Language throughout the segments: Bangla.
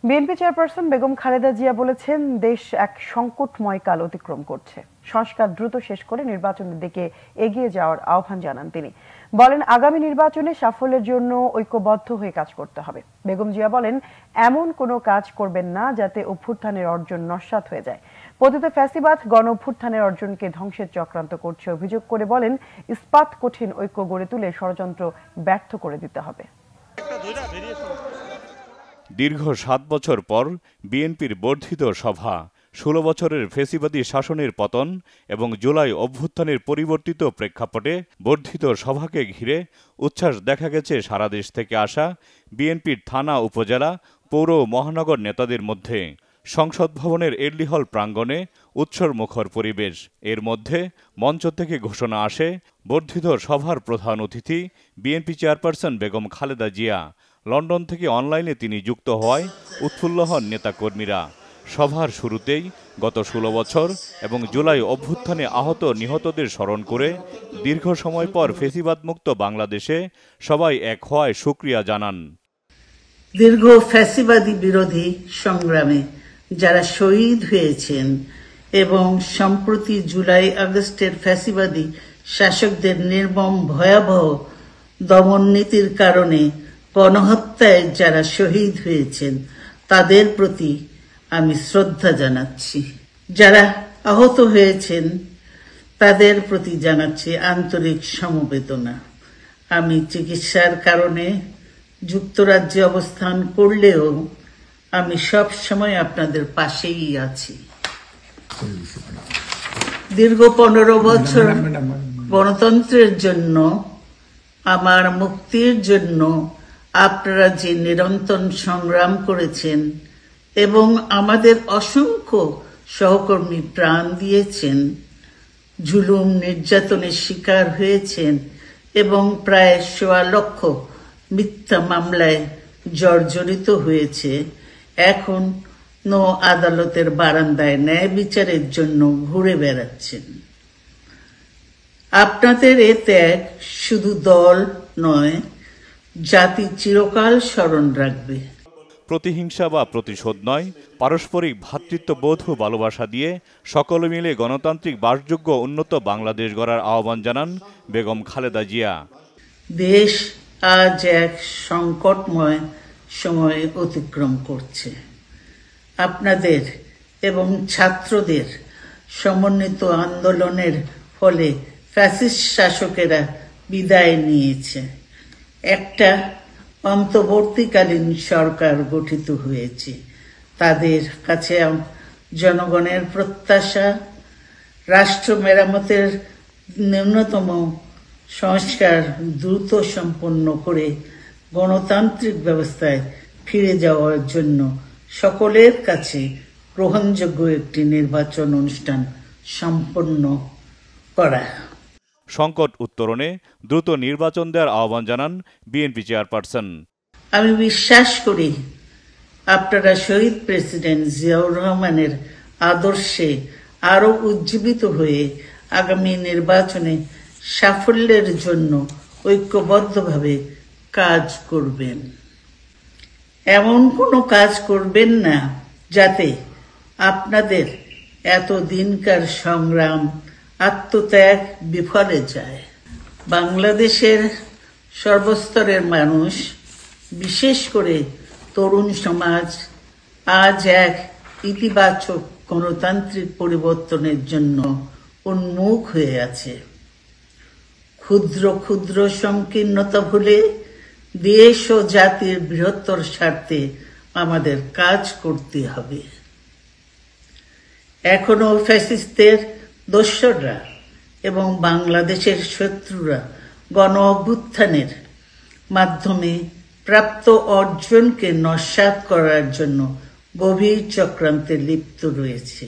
বিএনপি চেয়ারপারসন বেগম খালেদা জিয়া বলেছেন, দেশ এক সংকটময় কাল অতিক্রম করছে। সংস্কার দ্রুত শেষ করে নির্বাচনের দিকে এগিয়ে যাওয়ার আহ্বান জানান তিনি। বলেন, আগামী নির্বাচনে সাফল্যের জন্য ঐক্যবদ্ধ হয়ে কাজ করতে হবে। বেগম জিয়া বলেন, এমন কোনো কাজ করবেন না যাতে অভ্যুত্থানের অর্জন নস্যাৎ হয়ে যায়। পতিত ফ্যাসিবাদ গণ অভ্যুত্থানের অর্জনকে ধ্বংসের চক্রান্ত করছে অভিযোগ করে বলেন, ইস্পাত কঠিন ঐক্য গড়ে তুলে ষড়যন্ত্র ব্যর্থ করে দিতে হবে। দীর্ঘ ৭ বছর পর বিএনপির বর্ধিত সভা, ১৬ বছরের ফ্যাসিবাদী শাসনের পতন এবং জুলাই অভ্যুত্থানের পরিবর্তিত প্রেক্ষাপটে বর্ধিত সভাকে ঘিরে উচ্ছ্বাস দেখা গেছে সারা দেশ থেকে আসা বিএনপির থানা, উপজেলা, পৌর ও মহানগর নেতাদের মধ্যে। সংসদ ভবনের এডলি হল প্রাঙ্গণে উৎসবমুখর পরিবেশ। এর মধ্যে মঞ্চ থেকে ঘোষণা আসে, বর্ধিত সভার প্রধান অতিথি BNP chairperson Begum Khaleda Zia. London থেকে অনলাইনে তিনি যুক্ত হওয়ায় উৎফুল্ল হন নেতাকর্মীরা। সভার শুরুতেই গত ১৬ বছর এবং জুলাই অভ্যুত্থানে আহত নিহতদের স্মরণ করে দীর্ঘ সময় পর ফ্যাসিবাদমুক্ত বাংলাদেশে সবাই এক হওয়ায় শুকরিয়া জানান। দীর্ঘ ফ্যাসিবাদী বিরোধী সংগ্রামে যারা শহীদ হয়েছেন এবং সম্প্রতি জুলাই আগস্টের ফ্যাসিবাদী শাসকদের নির্মম ভয়াবহ দমন নীতির কারণে গণহত্যায় যারা শহীদ হয়েছেন তাদের প্রতি আমি শ্রদ্ধা জানাচ্ছি। যারা আহত হয়েছেন তাদের প্রতি জানাচ্ছি আন্তরিক সমবেদনা। আমি চিকিৎসার কারণে যুক্তরাজ্যে অবস্থান করলেও আমি সব সময় আপনাদের পাশেই আছি। দীর্ঘ ১৫ বছর গণতন্ত্রের জন্য, আমার মুক্তির জন্য আপনারা যে নিরন্তর সংগ্রাম করেছেন এবং আমাদের অসংখ্য সহকর্মী প্রাণ দিয়েছেন, জুলুম নির্যাতনের শিকার হয়েছেন এবং প্রায় ১.৫ লক্ষ মিথ্যা মামলায় জর্জরিত হয়েছে, এখন আদালতের বারান্দায় ন্যায় বিচারের জন্য ঘুরে বেড়াচ্ছেন। আপনাদের এ ত্যাগ শুধু দল নয়, জাতি চিরকাল স্মরণ রাখবে। প্রতিহিংসা বা প্রতিশোধ নয়, পারস্পরিক ভ্রাতৃত্ববোধ ও ভালোবাসা দিয়ে সকলে মিলে গণতান্ত্রিক বাসযোগ্য উন্নত বাংলাদেশ গড়ার আহ্বান জানান বেগম খালেদা জিয়া। দেশ আজ এক সংকটময় সময় অতিক্রম করছে। আপনাদের এবং ছাত্রদের সমন্বিত আন্দোলনের ফলে ফ্যাসিস্ট শাসকেরা বিদায় নিয়েছে। একটা অন্তর্বর্তীকালীন সরকার গঠিত হয়েছে। তাদের কাছে জনগণের প্রত্যাশা, রাষ্ট্র মেরামতের ন্যূনতম সংস্কার দ্রুত সম্পন্ন করে গণতান্ত্রিক ব্যবস্থায় ফিরে যাওয়ার জন্য সকলের কাছে গ্রহণযোগ্য একটি নির্বাচন অনুষ্ঠান সম্পন্ন করা। সংকট উত্তরণে দ্রুত নির্বাচন দেওয়ার আহ্বান জানান বিএনপি চেয়ারপারসন। আমি বিশ্বাস করি আপনারা শহীদ প্রেসিডেন্ট জিয়াউর রহমানের আদর্শে আরো উজ্জীবিত হয়ে আগামী নির্বাচনে সাফল্যের জন্য ঐক্যবদ্ধভাবে কাজ করবেন। এমন কোনো কাজ করবেন না যাতে আপনাদের এতদিনকার সংগ্রাম, আত্মত্যাগ বিফলে যায়। বাংলাদেশের সর্বস্তরের মানুষ, বিশেষ করে তরুণ সমাজ আজ এক ইতিবাচক গণতান্ত্রিক পরিবর্তনের জন্য উন্মুখ হয়ে আছে। ক্ষুদ্র ক্ষুদ্র সংকীর্ণতা ভুলে দেশ ও জাতির বৃহত্তর স্বার্থে আমাদের কাজ করতে হবে। এখনো ফ্যাসিস্টদের দোসররা এবং বাংলাদেশের শত্রুরা গণ অভ্যুত্থানের মাধ্যমে প্রাপ্ত অর্জনকে নস্যাৎ করার জন্য গভীর চক্রান্তে লিপ্ত রয়েছে।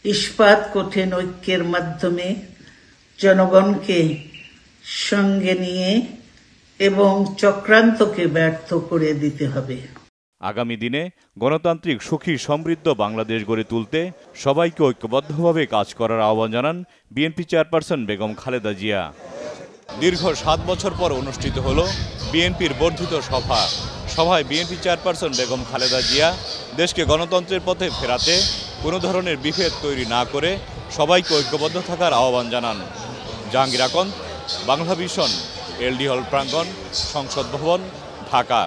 ইস্পাত কঠিন ঐক্যের মাধ্যমে জনগণকে সঙ্গে নিয়ে এবং চক্রান্তকে ব্যর্থ করে দিতে হবে। আগামী দিনে গণতান্ত্রিক, সুখী, সমৃদ্ধ বাংলাদেশ গড়ে তুলতে সবাইকে ঐক্যবদ্ধভাবে কাজ করার আহ্বান জানান বিএনপি চেয়ারপারসন বেগম খালেদা জিয়া। দীর্ঘ ৭ বছর পর অনুষ্ঠিত হলো বিএনপির বর্ধিত সভা। সভায় বিএনপি চেয়ারপারসন বেগম খালেদা জিয়া দেশকে গণতন্ত্রের পথে ফেরাতে কোনো ধরনের বিভেদ তৈরি না করে সবাইকে ঐক্যবদ্ধ থাকার আহ্বান জানান। জাহাঙ্গীর আকন্দ, বাংলা ভিশন, এলডি হল প্রাঙ্গণ, সংসদ ভবন, ঢাকা।